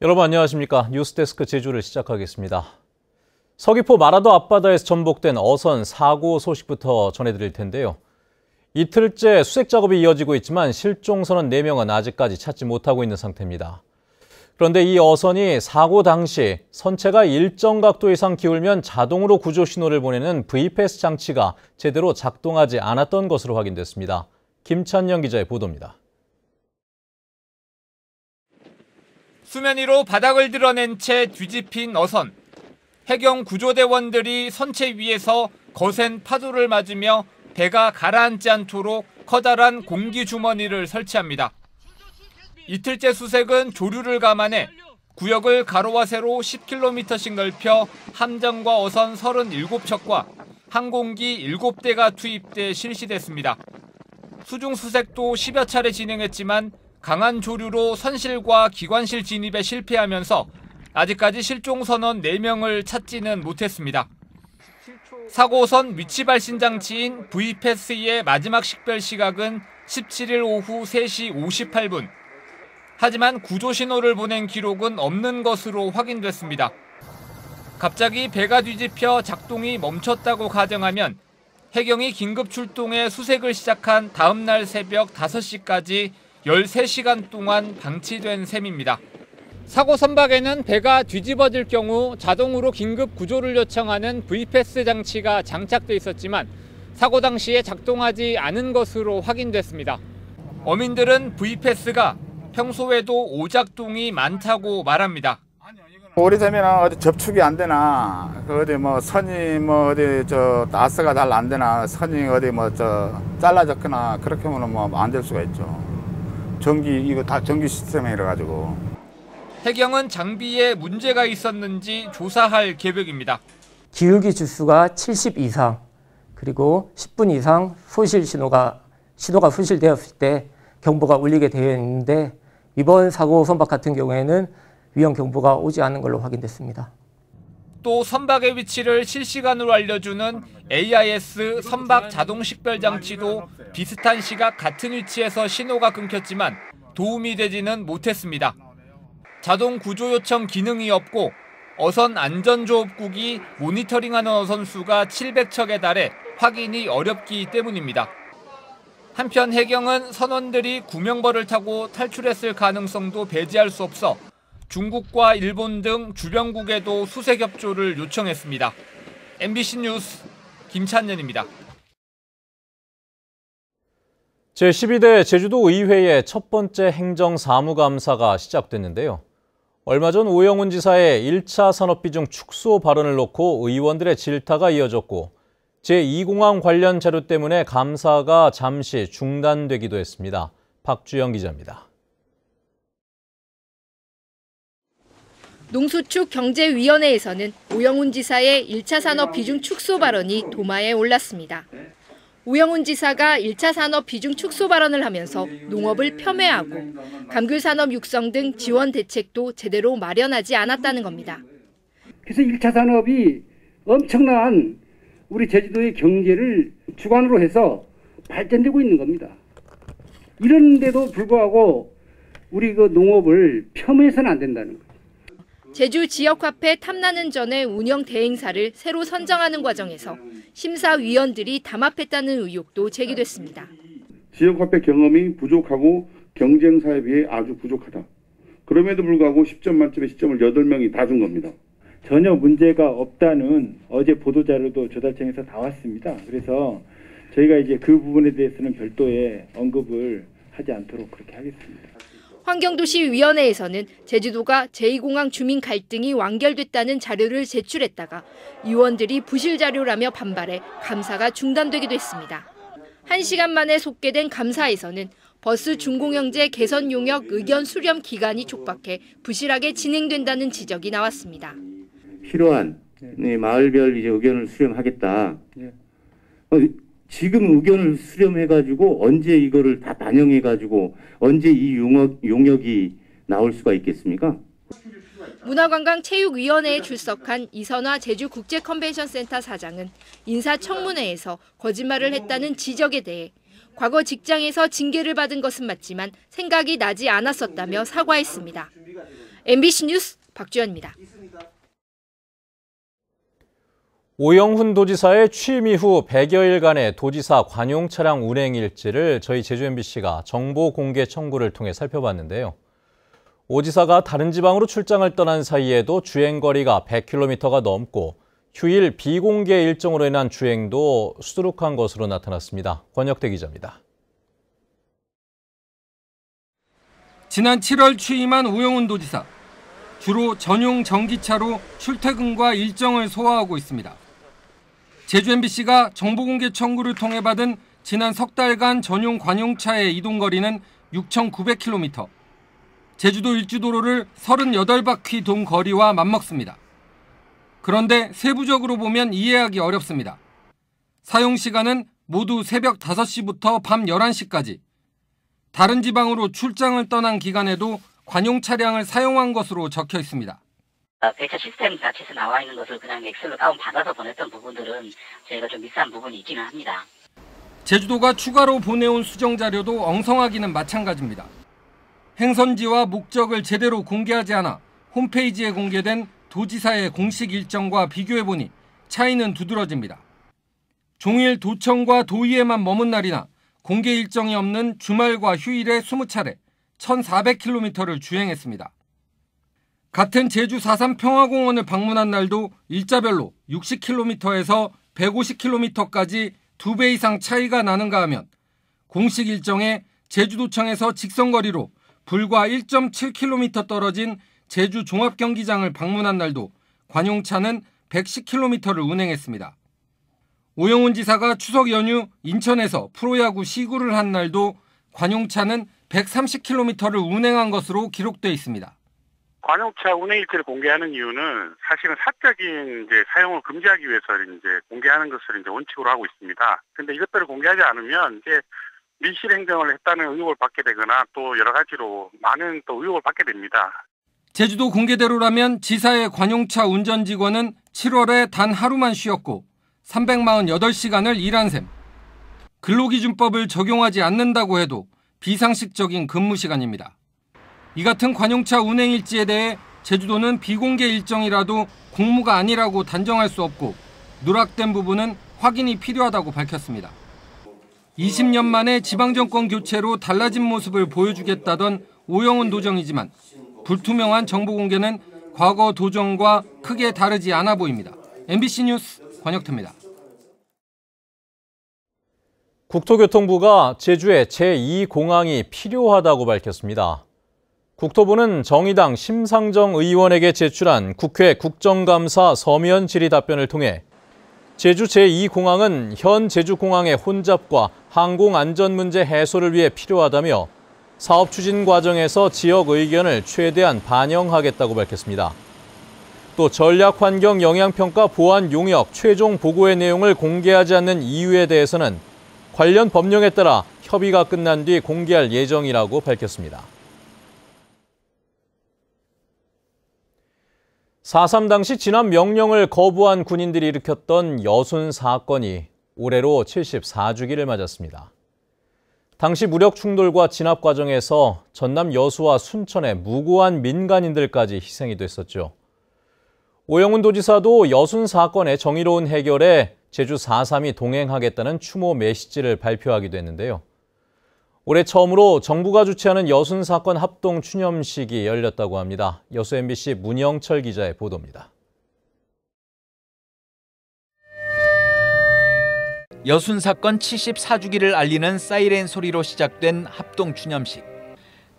여러분 안녕하십니까. 뉴스데스크 제주를 시작하겠습니다. 서귀포 마라도 앞바다에서 전복된 어선 사고 소식부터 전해드릴 텐데요. 이틀째 수색 작업이 이어지고 있지만 실종 선원 4명은 아직까지 찾지 못하고 있는 상태입니다. 그런데 이 어선이 사고 당시 선체가 일정 각도 이상 기울면 자동으로 구조 신호를 보내는 VPS 장치가 제대로 작동하지 않았던 것으로 확인됐습니다. 김찬영 기자의 보도입니다. 수면 위로 바닥을 드러낸 채 뒤집힌 어선. 해경 구조대원들이 선체 위에서 거센 파도를 맞으며 배가 가라앉지 않도록 커다란 공기 주머니를 설치합니다. 이틀째 수색은 조류를 감안해 구역을 가로와 세로 10km씩 넓혀 함정과 어선 37척과 항공기 7대가 투입돼 실시됐습니다. 수중 수색도 10여 차례 진행했지만 강한 조류로 선실과 기관실 진입에 실패하면서 아직까지 실종 선원 4명을 찾지는 못했습니다. 사고선 위치 발신 장치인 VPS의 마지막 식별 시각은 17일 오후 3시 58분. 하지만 구조 신호를 보낸 기록은 없는 것으로 확인됐습니다. 갑자기 배가 뒤집혀 작동이 멈췄다고 가정하면 해경이 긴급 출동해 수색을 시작한 다음 날 새벽 5시까지 13시간 동안 방치된 셈입니다. 사고 선박에는 배가 뒤집어질 경우 자동으로 긴급 구조를 요청하는 VPS 장치가 장착돼 있었지만 사고 당시에 작동하지 않은 것으로 확인됐습니다. 어민들은 VPS가 평소에도 오작동이 많다고 말합니다. 오래되면 어디 접촉이 안 되나, 어디 선이 어디 나스가 잘 안 되나, 선이 어디 잘라졌거나 그렇게 하면 안 될 수가 있죠. 이거 다 전기 시스템이라 가지고. 해경은 장비에 문제가 있었는지 조사할 계획입니다. 기울기 주수가 70 이상, 그리고 10분 이상 신호가 소실되었을 때 경보가 울리게 되어 있는데 이번 사고 선박 같은 경우에는 위험 경보가 오지 않은 걸로 확인됐습니다. 또 선박의 위치를 실시간으로 알려주는 AIS 선박 자동 식별 장치도 비슷한 시각 같은 위치에서 신호가 끊겼지만 도움이 되지는 못했습니다. 자동 구조 요청 기능이 없고 어선 안전조업국이 모니터링하는 어선 수가 700척에 달해 확인이 어렵기 때문입니다. 한편 해경은 선원들이 구명벌을 타고 탈출했을 가능성도 배제할 수 없어 중국과 일본 등 주변국에도 수색 협조를 요청했습니다. MBC 뉴스 김찬년입니다. 제12대 제주도 의회의 첫 번째 행정사무감사가 시작됐는데요. 얼마 전 오영훈 지사의 1차 산업비중 축소 발언을 놓고 의원들의 질타가 이어졌고 제2공항 관련 자료 때문에 감사가 잠시 중단되기도 했습니다. 박주영 기자입니다. 농수축 경제위원회에서는 오영훈 지사의 1차 산업 비중 축소 발언이 도마에 올랐습니다. 오영훈 지사가 1차 산업 비중 축소 발언을 하면서 농업을 폄훼하고 감귤 산업 육성 등 지원 대책도 제대로 마련하지 않았다는 겁니다. 그래서 1차 산업이 엄청난 우리 제주도의 경제를 주관으로 해서 발전되고 있는 겁니다. 이런데도 불구하고 우리 농업을 폄훼해서는 안 된다는 거예요. 제주 지역화폐 탐나는 전의 운영 대행사를 새로 선정하는 과정에서 심사위원들이 담합했다는 의혹도 제기됐습니다. 지역화폐 경험이 부족하고 경쟁사에 비해 아주 부족하다. 그럼에도 불구하고 10점 만점에 10점을 8명이 다 준 겁니다. 전혀 문제가 없다는 어제 보도자료도 조달청에서 다 왔습니다. 그래서 저희가 이제 그 부분에 대해서는 별도의 언급을 하지 않도록 그렇게 하겠습니다. 환경도시위원회에서는 제주도가 제2공항 주민 갈등이 완결됐다는 자료를 제출했다가 의원들이 부실 자료라며 반발해 감사가 중단되기도 했습니다. 1시간 만에 속개된 감사에서는 버스 준공영제 개선 용역 의견 수렴 기간이 촉박해 부실하게 진행된다는 지적이 나왔습니다. 필요한 마을별 의견을 수렴하겠다. 지금 의견을 수렴해가지고 언제 이거를 다 반영해가지고 언제 이 용역이 나올 수가 있겠습니까? 문화관광체육위원회에 출석한 이선화 제주국제컨벤션센터 사장은 인사청문회에서 거짓말을 했다는 지적에 대해 과거 직장에서 징계를 받은 것은 맞지만 생각이 나지 않았었다며 사과했습니다. MBC 뉴스 박주연입니다. 오영훈 도지사의 취임 이후 100여일간의 도지사 관용 차량 운행 일지를 저희 제주 MBC가 정보 공개 청구를 통해 살펴봤는데요. 오 지사가 다른 지방으로 출장을 떠난 사이에도 주행거리가 100km가 넘고 휴일 비공개 일정으로 인한 주행도 수두룩한 것으로 나타났습니다. 권혁대 기자입니다. 지난 7월 취임한 오영훈 도지사. 주로 전용 전기차로 출퇴근과 일정을 소화하고 있습니다. 제주 MBC가 정보공개 청구를 통해 받은 지난 석 달간 전용 관용차의 이동거리는 6,900km. 제주도 일주도로를 38바퀴 돈 거리와 맞먹습니다. 그런데 세부적으로 보면 이해하기 어렵습니다. 사용시간은 모두 새벽 5시부터 밤 11시까지. 다른 지방으로 출장을 떠난 기간에도 관용 차량을 사용한 것으로 적혀 있습니다. 배차 시스템 자체에서 나와 있는 것을 그냥 엑셀로 다운받아서 보냈던 부분들은 저희가 좀 미스한 부분이 있기는 합니다. 제주도가 추가로 보내온 수정 자료도 엉성하기는 마찬가지입니다. 행선지와 목적을 제대로 공개하지 않아 홈페이지에 공개된 도지사의 공식 일정과 비교해보니 차이는 두드러집니다. 종일 도청과 도의에만 머문 날이나 공개 일정이 없는 주말과 휴일에 20차례, 1,400km를 주행했습니다. 같은 제주 4.3 평화공원을 방문한 날도 일자별로 60km에서 150km까지 2배 이상 차이가 나는가 하면 공식 일정에 제주도청에서 직선거리로 불과 1.7km 떨어진 제주 종합경기장을 방문한 날도 관용차는 110km를 운행했습니다. 오영훈 지사가 추석 연휴 인천에서 프로야구 시구를 한 날도 관용차는 130km를 운행한 것으로 기록돼 있습니다. 관용차 운행 일지를 공개하는 이유는 사실은 사적인 사용을 금지하기 위해서 공개하는 것을 원칙으로 하고 있습니다. 근데 이것들을 공개하지 않으면 밀실 행정을 했다는 의혹을 받게 되거나 또 여러 가지로 많은 또 의혹을 받게 됩니다. 제주도 공개대로라면 지사의 관용차 운전 직원은 7월에 단 하루만 쉬었고 348시간을 일한 셈. 근로기준법을 적용하지 않는다고 해도 비상식적인 근무 시간입니다. 이 같은 관용차 운행 일지에 대해 제주도는 비공개 일정이라도 공무가 아니라고 단정할 수 없고 누락된 부분은 확인이 필요하다고 밝혔습니다. 20년 만에 지방정권 교체로 달라진 모습을 보여주겠다던 오영훈 도정이지만 불투명한 정보 공개는 과거 도정과 크게 다르지 않아 보입니다. MBC 뉴스 권혁태입니다. 국토교통부가 제주에 제2공항이 필요하다고 밝혔습니다. 국토부는 정의당 심상정 의원에게 제출한 국회 국정감사 서면 질의 답변을 통해 제주 제2공항은 현 제주공항의 혼잡과 항공안전 문제 해소를 위해 필요하다며 사업 추진 과정에서 지역 의견을 최대한 반영하겠다고 밝혔습니다. 또 전략환경 영향평가 보완 용역 최종 보고의 내용을 공개하지 않는 이유에 대해서는 관련 법령에 따라 협의가 끝난 뒤 공개할 예정이라고 밝혔습니다. 4.3 당시 진압 명령을 거부한 군인들이 일으켰던 여순 사건이 올해로 74주기를 맞았습니다. 당시 무력 충돌과 진압 과정에서 전남 여수와 순천의 무고한 민간인들까지 희생이 됐었죠. 오영훈 도지사도 여순 사건의 정의로운 해결에 제주 4.3이 동행하겠다는 추모 메시지를 발표하기도 했는데요. 올해 처음으로 정부가 주최하는 여순 사건 합동 추념식이 열렸다고 합니다. 여수 MBC 문영철 기자의 보도입니다. 여순 사건 74주기를 알리는 사이렌 소리로 시작된 합동 추념식.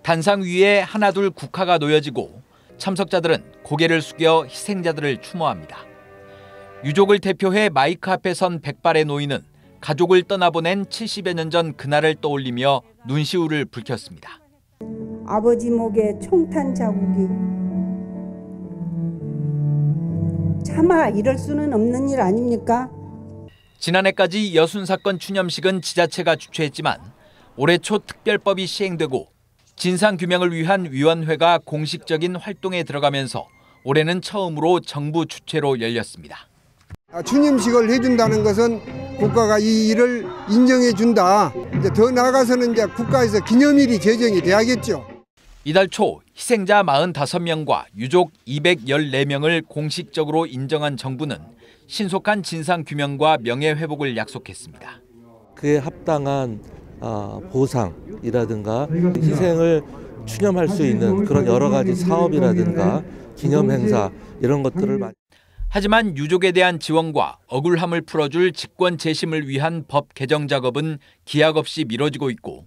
단상 위에 하나둘 국화가 놓여지고 참석자들은 고개를 숙여 희생자들을 추모합니다. 유족을 대표해 마이크 앞에 선 백발의 노인은 가족을 떠나보낸 70여 년 전 그날을 떠올리며 눈시울을 붉혔습니다. 아버지 목에 총탄 자국이 차마 이럴 수는 없는 일 아닙니까? 지난해까지 여순 사건 추념식은 지자체가 주최했지만 올해 초 특별법이 시행되고 진상규명을 위한 위원회가 공식적인 활동에 들어가면서 올해는 처음으로 정부 주최로 열렸습니다. 추념식을 해준다는 것은 국가가 이 일을 인정해 준다. 이제 더 나아가서는 이제 국가에서 기념일이 제정이 돼야겠죠. 이달 초 희생자 45명과 유족 214명을 공식적으로 인정한 정부는 신속한 진상규명과 명예회복을 약속했습니다. 그에 합당한 보상이라든가 희생을 추념할 수 있는 그런 여러 가지 사업이라든가 기념행사 이런 것들을 하지만 유족에 대한 지원과 억울함을 풀어줄 직권 재심을 위한 법 개정 작업은 기약 없이 미뤄지고 있고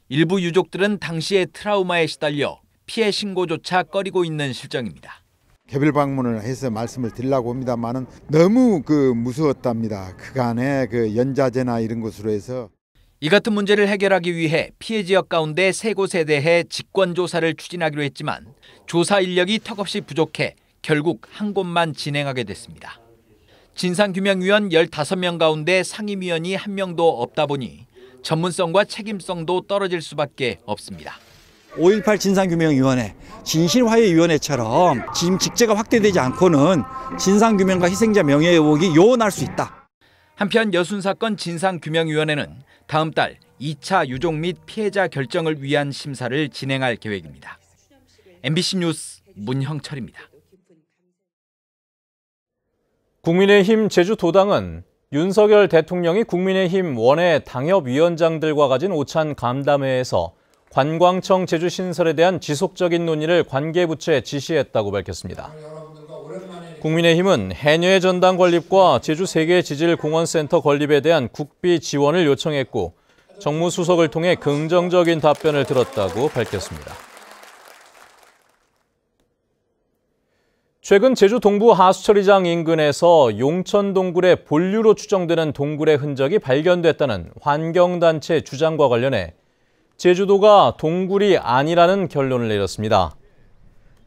일부 유족들은 당시의 트라우마에 시달려 피해 신고조차 꺼리고 있는 실정입니다. 개별 방문을 해서 말씀을 드리려고 합니다만은 너무 무서웠답니다. 그간의 연자제나 이런 것으로 해서. 이 같은 문제를 해결하기 위해 피해 지역 가운데 3곳에 대해 직권조사를 추진하기로 했지만 조사 인력이 턱없이 부족해 결국 한 곳만 진행하게 됐습니다. 진상규명위원 15명 가운데 상임위원이 1명도 없다 보니 전문성과 책임성도 떨어질 수밖에 없습니다. 5.18 진상규명위원회, 진실화해위원회처럼 지금 직제가 확대되지 않고는 진상규명과 희생자 명예회복이 요원할 수 있다. 한편 여순사건 진상규명위원회는 다음 달 2차 유족 및 피해자 결정을 위한 심사를 진행할 계획입니다. MBC 뉴스 문형철입니다. 국민의힘 제주도당은 윤석열 대통령이 국민의힘 원외 당협위원장들과 가진 오찬 간담회에서 관광청 제주 신설에 대한 지속적인 논의를 관계부처에 지시했다고 밝혔습니다. 국민의힘은 해녀의 전당 건립과 제주 세계지질공원센터 건립에 대한 국비 지원을 요청했고 정무수석을 통해 긍정적인 답변을 들었다고 밝혔습니다. 최근 제주 동부 하수처리장 인근에서 용천 동굴의 본류로 추정되는 동굴의 흔적이 발견됐다는 환경단체 주장과 관련해 제주도가 동굴이 아니라는 결론을 내렸습니다.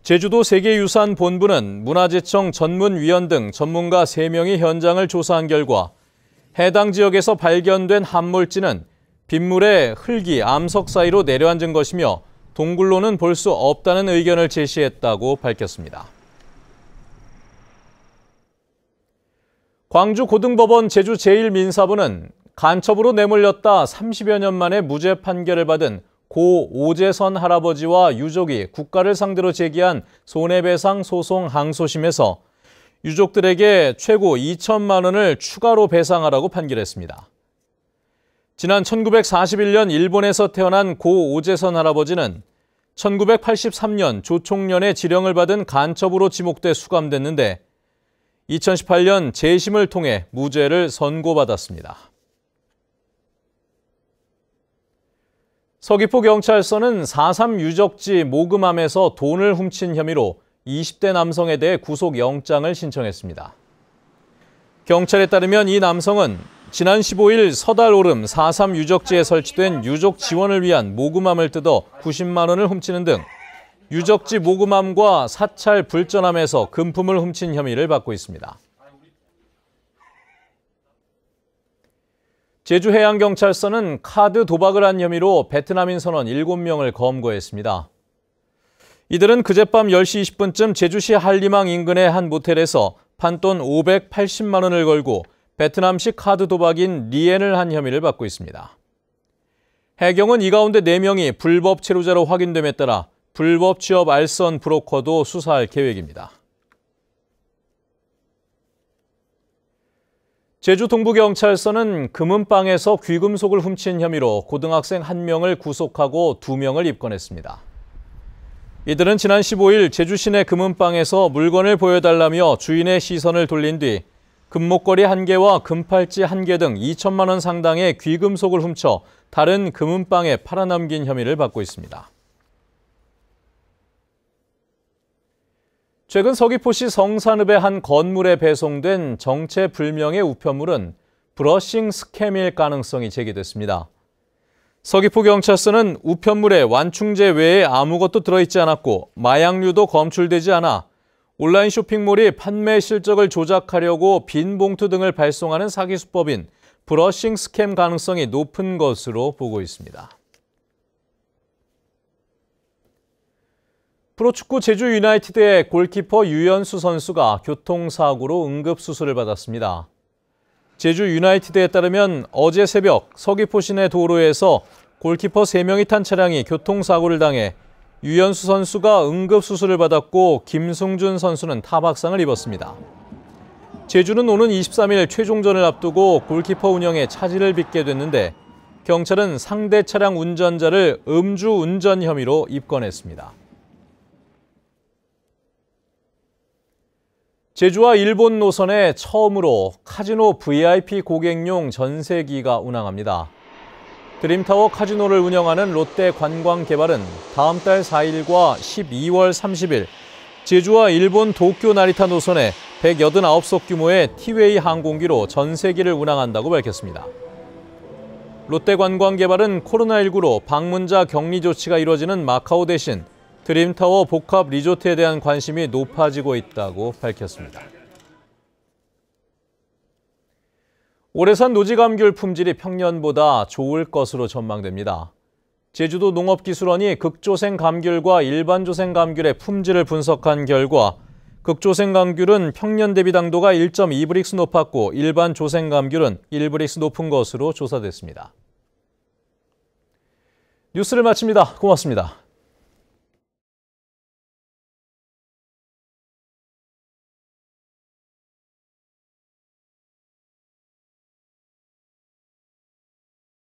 제주도 세계유산본부는 문화재청 전문위원 등 전문가 3명이 현장을 조사한 결과 해당 지역에서 발견된 함몰지는 빗물에 흙이 암석 사이로 내려앉은 것이며 동굴로는 볼 수 없다는 의견을 제시했다고 밝혔습니다. 광주고등법원 제주 제1민사부는 간첩으로 내몰렸다 30여 년 만에 무죄 판결을 받은 고 오재선 할아버지와 유족이 국가를 상대로 제기한 손해배상 소송 항소심에서 유족들에게 최고 2천만 원을 추가로 배상하라고 판결했습니다. 지난 1941년 일본에서 태어난 고 오재선 할아버지는 1983년 조총련의 지령을 받은 간첩으로 지목돼 수감됐는데 2018년 재심을 통해 무죄를 선고받았습니다. 서귀포경찰서는 4.3 유적지 모금함에서 돈을 훔친 혐의로 20대 남성에 대해 구속영장을 신청했습니다. 경찰에 따르면 이 남성은 지난 15일 서달오름 4.3 유적지에 설치된 유족 지원을 위한 모금함을 뜯어 90만 원을 훔치는 등 유적지 모금함과 사찰 불전함에서 금품을 훔친 혐의를 받고 있습니다. 제주해양경찰서는 카드 도박을 한 혐의로 베트남인 선원 7명을 검거했습니다. 이들은 그젯밤 10시 20분쯤 제주시 한림항 인근의 한 모텔에서 판돈 580만 원을 걸고 베트남식 카드 도박인 리엔을 한 혐의를 받고 있습니다. 해경은 이 가운데 4명이 불법 체류자로 확인됨에 따라 불법 취업 알선 브로커도 수사할 계획입니다. 제주 동부경찰서는 금은방에서 귀금속을 훔친 혐의로 고등학생 1명을 구속하고 2명을 입건했습니다. 이들은 지난 15일 제주 시내 금은방에서 물건을 보여달라며 주인의 시선을 돌린 뒤 금목걸이 1개와 금팔찌 1개 등 2천만 원 상당의 귀금속을 훔쳐 다른 금은방에 팔아넘긴 혐의를 받고 있습니다. 최근 서귀포시 성산읍의 한 건물에 배송된 정체불명의 우편물은 브러싱 스캠일 가능성이 제기됐습니다. 서귀포경찰서는 우편물에 완충제 외에 아무것도 들어있지 않았고 마약류도 검출되지 않아 온라인 쇼핑몰이 판매 실적을 조작하려고 빈 봉투 등을 발송하는 사기 수법인 브러싱 스캠 가능성이 높은 것으로 보고 있습니다. 프로축구 제주 유나이티드의 골키퍼 유현수 선수가 교통사고로 응급수술을 받았습니다. 제주 유나이티드에 따르면 어제 새벽 서귀포 시내 도로에서 골키퍼 3명이 탄 차량이 교통사고를 당해 유현수 선수가 응급수술을 받았고 김승준 선수는 타박상을 입었습니다. 제주는 오는 23일 최종전을 앞두고 골키퍼 운영에 차질을 빚게 됐는데 경찰은 상대 차량 운전자를 음주운전 혐의로 입건했습니다. 제주와 일본 노선에 처음으로 카지노 VIP 고객용 전세기가 운항합니다. 드림타워 카지노를 운영하는 롯데관광개발은 다음 달 4일과 12월 30일 제주와 일본 도쿄 나리타 노선에 189석 규모의 티웨이 항공기로 전세기를 운항한다고 밝혔습니다. 롯데관광개발은 코로나19로 방문자 격리 조치가 이루어지는 마카오 대신 드림타워 복합 리조트에 대한 관심이 높아지고 있다고 밝혔습니다. 올해산 노지감귤 품질이 평년보다 좋을 것으로 전망됩니다. 제주도 농업기술원이 극조생 감귤과 일반 조생 감귤의 품질을 분석한 결과 극조생 감귤은 평년 대비 당도가 1.2브릭스 높았고 일반 조생 감귤은 1브릭스 높은 것으로 조사됐습니다. 뉴스를 마칩니다. 고맙습니다.